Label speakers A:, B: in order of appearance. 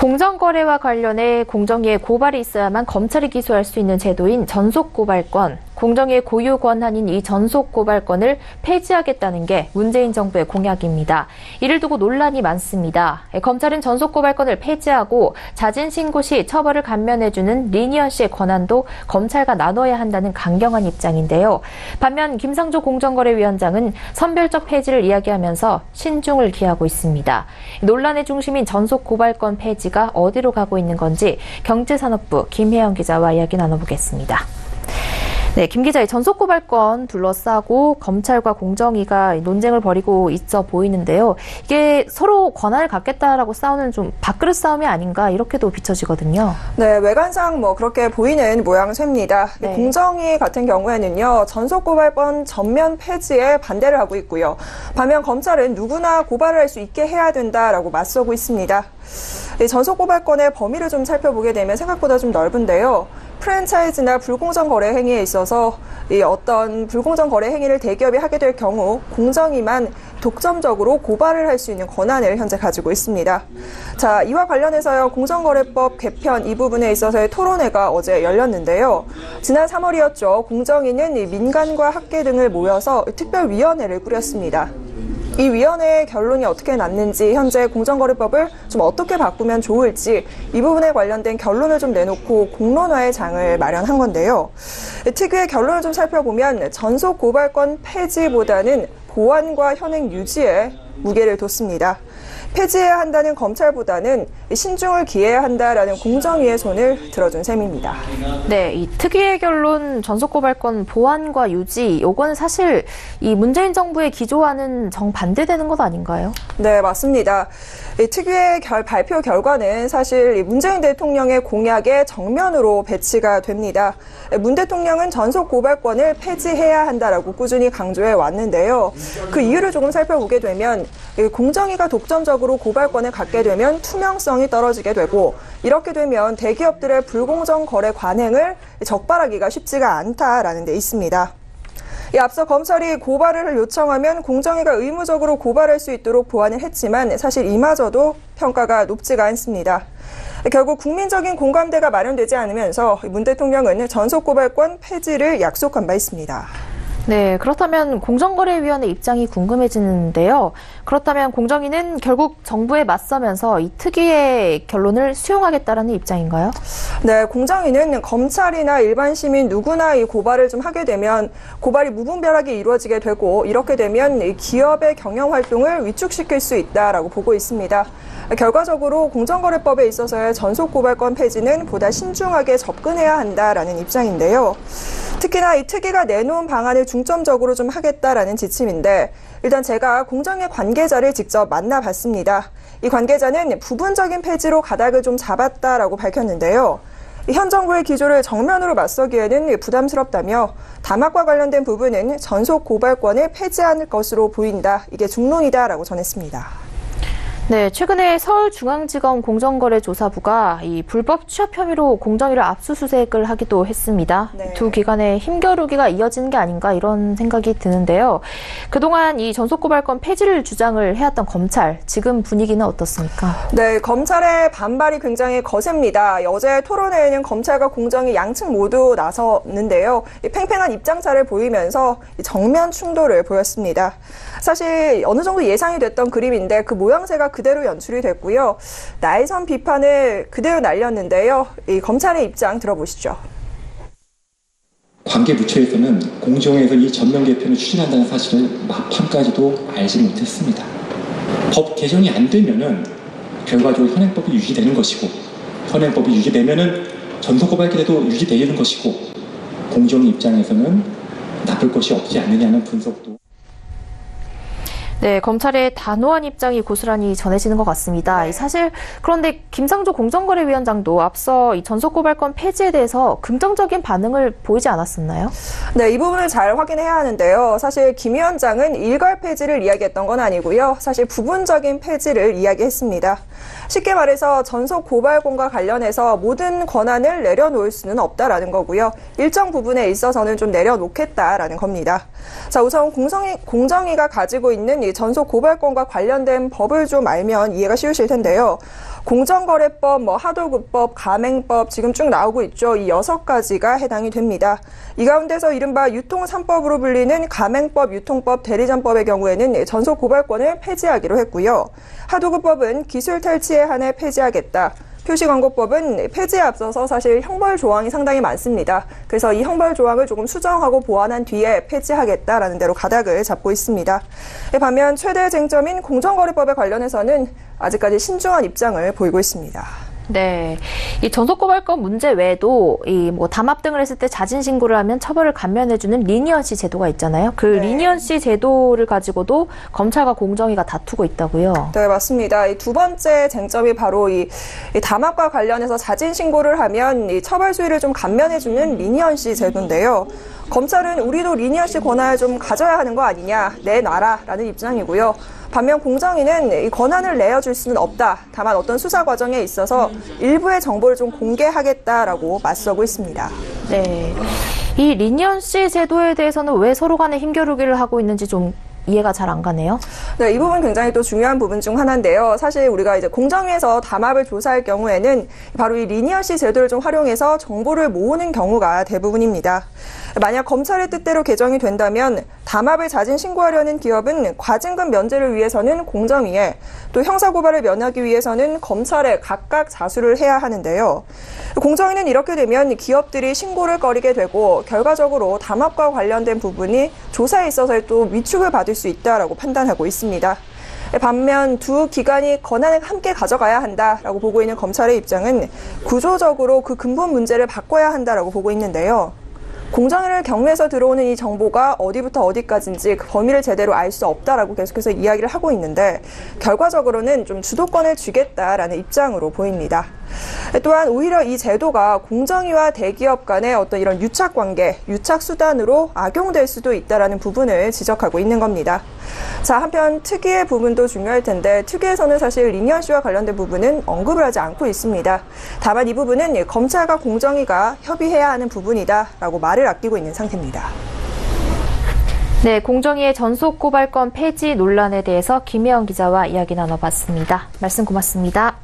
A: 공정거래와 관련해 공정위에 고발이 있어야만 검찰이 기소할 수 있는 제도인 전속고발권, 공정위의 고유 권한인 이 전속고발권을 폐지하겠다는 게 문재인 정부의 공약입니다. 이를 두고 논란이 많습니다. 검찰은 전속고발권을 폐지하고 자진신고 시 처벌을 감면해주는 리니언시의 권한도 검찰과 나눠야 한다는 강경한 입장인데요. 반면 김상조 공정거래위원장은 선별적 폐지를 이야기하면서 신중을 기하고 있습니다. 논란의 중심인 전속고발권 폐지가 어디로 가고 있는 건지 경제산업부 김혜영 기자와 이야기 나눠보겠습니다. 네, 김 기자, 전속고발권 둘러싸고 검찰과 공정위가 논쟁을 벌이고 있어 보이는데요. 이게 서로 권한을 갖겠다라고 싸우는 좀 밥그릇 싸움이 아닌가 이렇게도 비춰지거든요.
B: 네, 외관상 그렇게 보이는 모양새입니다.
A: 네.
B: 공정위 같은 경우에는요, 전속고발권 전면 폐지에 반대를 하고 있고요. 반면 검찰은 누구나 고발을 할 수 있게 해야 된다라고 맞서고 있습니다. 전속고발권의 범위를 좀 살펴보게 되면 생각보다 좀 넓은데요. 프랜차이즈나 불공정 거래 행위에 있어서 어떤 불공정 거래 행위를 대기업이 하게 될 경우 공정위만 독점적으로 고발을 할 수 있는 권한을 현재 가지고 있습니다. 자, 이와 관련해서요, 공정거래법 개편 이 부분에 있어서의 토론회가 어제 열렸는데요. 지난 3월이었죠. 공정위는 민간과 학계 등을 모여서 특별위원회를 꾸렸습니다. 이 위원회의 결론이 어떻게 났는지, 현재 공정거래법을 좀 어떻게 바꾸면 좋을지 이 부분에 관련된 결론을 좀 내놓고 공론화의 장을 마련한 건데요. 특유의 결론을 좀 살펴보면 전속고발권 폐지보다는 보완과 현행 유지에 무게를 뒀습니다. 폐지해야 한다는 검찰보다는 신중을 기해야 한다라는 공정위의 손을 들어준 셈입니다.
A: 네, 이 특위의 결론 전속고발권 보완과 유지, 요건 사실 이 문재인 정부의 기조와는 정반대되는 것 아닌가요?
B: 네, 맞습니다. 이 특위의 발표 결과는 사실 문재인 대통령의 공약에 정면으로 배치가 됩니다. 문 대통령은 전속고발권을 폐지해야 한다라고 꾸준히 강조해 왔는데요. 그 이유를 조금 살펴보게 되면 공정위가 독점적으로 고발권을 갖게 되면 투명성이 떨어지게 되고, 이렇게 되면 대기업들의 불공정 거래 관행을 적발하기가 쉽지가 않다라는 데 있습니다. 앞서 검찰이 고발을 요청하면 공정위가 의무적으로 고발할 수 있도록 보완을 했지만 사실 이마저도 평가가 높지가 않습니다. 결국 국민적인 공감대가 마련되지 않으면서 문 대통령은 전속고발권 폐지를 약속한 바 있습니다.
A: 네, 그렇다면 공정거래위원회 입장이 궁금해지는데요. 그렇다면 공정위는 결국 정부에 맞서면서 이 특위의 결론을 수용하겠다라는 입장인가요?
B: 네, 공정위는 검찰이나 일반 시민 누구나 이 고발을 좀 하게 되면 고발이 무분별하게 이루어지게 되고, 이렇게 되면 이 기업의 경영 활동을 위축시킬 수 있다라고 보고 있습니다. 결과적으로 공정거래법에 있어서의 전속고발권 폐지는 보다 신중하게 접근해야 한다라는 입장인데요. 특히나 이 특위가 내놓은 방안을 중점적으로 좀 하겠다라는 지침인데, 일단 제가 공정위 관계자를 직접 만나봤습니다. 이 관계자는 부분적인 폐지로 가닥을 좀 잡았다라고 밝혔는데요. 현 정부의 기조를 정면으로 맞서기에는 부담스럽다며 담합과 관련된 부분은 전속고발권을 폐지할 것으로 보인다. 이게 중론이다라고 전했습니다.
A: 네, 최근에 서울중앙지검 공정거래조사부가 이 불법 취업 혐의로 공정위를 압수수색을 하기도 했습니다.
B: 네.
A: 두 기관의 힘겨루기가 이어지는 게 아닌가 이런 생각이 드는데요. 그동안 이 전속고발권 폐지를 주장을 해왔던 검찰, 지금 분위기는 어떻습니까?
B: 네, 검찰의 반발이 굉장히 거셉니다. 어제 토론회에는 검찰과 공정위 양측 모두 나섰는데요. 팽팽한 입장차를 보이면서 정면 충돌을 보였습니다. 사실 어느 정도 예상이 됐던 그림인데 그 모양새가 그대로 연출이 됐고요. 날선 비판을 그대로 날렸는데요. 이 검찰의 입장 들어보시죠.
C: 관계부처에서는 공정위에서 이 전면 개편을 추진한다는 사실을 막판까지도 알지 못했습니다. 법 개정이 안 되면은 결과적으로 현행법이 유지되는 것이고, 현행법이 유지되면은 전속고발권도 유지되는 것이고, 공정위 입장에서는 나쁠 것이 없지 않느냐는 분석도.
A: 네, 검찰의 단호한 입장이 고스란히 전해지는 것 같습니다. 사실 그런데 김상조 공정거래위원장도 앞서 이 전속고발권 폐지에 대해서 긍정적인 반응을 보이지 않았었나요?
B: 네, 이 부분을 잘 확인해야 하는데요. 사실 김 위원장은 일괄 폐지를 이야기했던 건 아니고요. 사실 부분적인 폐지를 이야기했습니다. 쉽게 말해서 전속고발권과 관련해서 모든 권한을 내려놓을 수는 없다라는 거고요. 일정 부분에 있어서는 좀 내려놓겠다라는 겁니다. 자, 우선 공정위가 가지고 있는 이 전속 고발권과 관련된 법을 좀 알면 이해가 쉬우실 텐데요. 공정거래법, 하도급법, 가맹법 지금 쭉 나오고 있죠. 이 6가지가 해당이 됩니다. 이 가운데서 이른바 유통 3법으로 불리는 가맹법, 유통법, 대리점법의 경우에는 전속 고발권을 폐지하기로 했고요. 하도급법은 기술 탈취에 한해 폐지하겠다. 표시광고법은 폐지에 앞서서 사실 형벌 조항이 상당히 많습니다. 그래서 이 형벌 조항을 조금 수정하고 보완한 뒤에 폐지하겠다라는 대로 가닥을 잡고 있습니다. 반면 최대 쟁점인 공정거래법에 관련해서는 아직까지 신중한 입장을 보이고 있습니다.
A: 네. 이 전속고발권 문제 외에도 담합 등을 했을 때 자진 신고를 하면 처벌을 감면해주는 리니언시 제도가 있잖아요. 그 리니언시 제도를 가지고도 검찰과 공정위가 다투고 있다고요.
B: 네, 맞습니다. 이 두 번째 쟁점이 바로 이 담합과 관련해서 자진 신고를 하면 이 처벌 수위를 좀 감면해주는 리니언시 제도인데요. 검찰은 우리도 리니언시 권한을 좀 가져야 하는 거 아니냐, 내놔라라는 입장이고요. 반면 공정위는 이 권한을 내어줄 수는 없다. 다만 어떤 수사 과정에 있어서 일부의 정보를 좀 공개하겠다라고 맞서고 있습니다.
A: 네, 이 리니언시 제도에 대해서는 왜 서로 간에 힘겨루기를 하고 있는지 좀 이해가 잘 안 가네요.
B: 네, 이 부분 굉장히 또 중요한 부분 중 하나인데요. 사실 우리가 이제 공정위에서 담합을 조사할 경우에는 바로 이 리니언시 제도를 좀 활용해서 정보를 모으는 경우가 대부분입니다. 만약 검찰의 뜻대로 개정이 된다면 담합을 자진 신고하려는 기업은 과징금 면제를 위해서는 공정위에, 또 형사고발을 면하기 위해서는 검찰에 각각 자수를 해야 하는데요. 공정위는 이렇게 되면 기업들이 신고를 꺼리게 되고 결과적으로 담합과 관련된 부분이 조사에 있어서 또 위축을 받을 수 있다라고 판단하고 있습니다. 반면 두 기관이 권한을 함께 가져가야 한다라고 보고 있는 검찰의 입장은 구조적으로 그 근본 문제를 바꿔야 한다라고 보고 있는데요. 공정위를 경로해서 들어오는 이 정보가 어디부터 어디까지인지 그 범위를 제대로 알 수 없다라고 계속해서 이야기를 하고 있는데 결과적으로는 좀 주도권을 주겠다라는 입장으로 보입니다. 또한 오히려 이 제도가 공정위와 대기업 간의 어떤 이런 유착 관계, 유착 수단으로 악용될 수도 있다라는 부분을 지적하고 있는 겁니다. 자, 한편 특위의 부분도 중요할 텐데 특위에서는 사실 리니언시와 관련된 부분은 언급을 하지 않고 있습니다. 다만 이 부분은 검찰과 공정위가 협의해야 하는 부분이다라고 말을 아끼고 있는 상태입니다.
A: 네, 공정위의 전속고발권 폐지 논란에 대해서 김혜영 기자와 이야기 나눠봤습니다. 말씀 고맙습니다.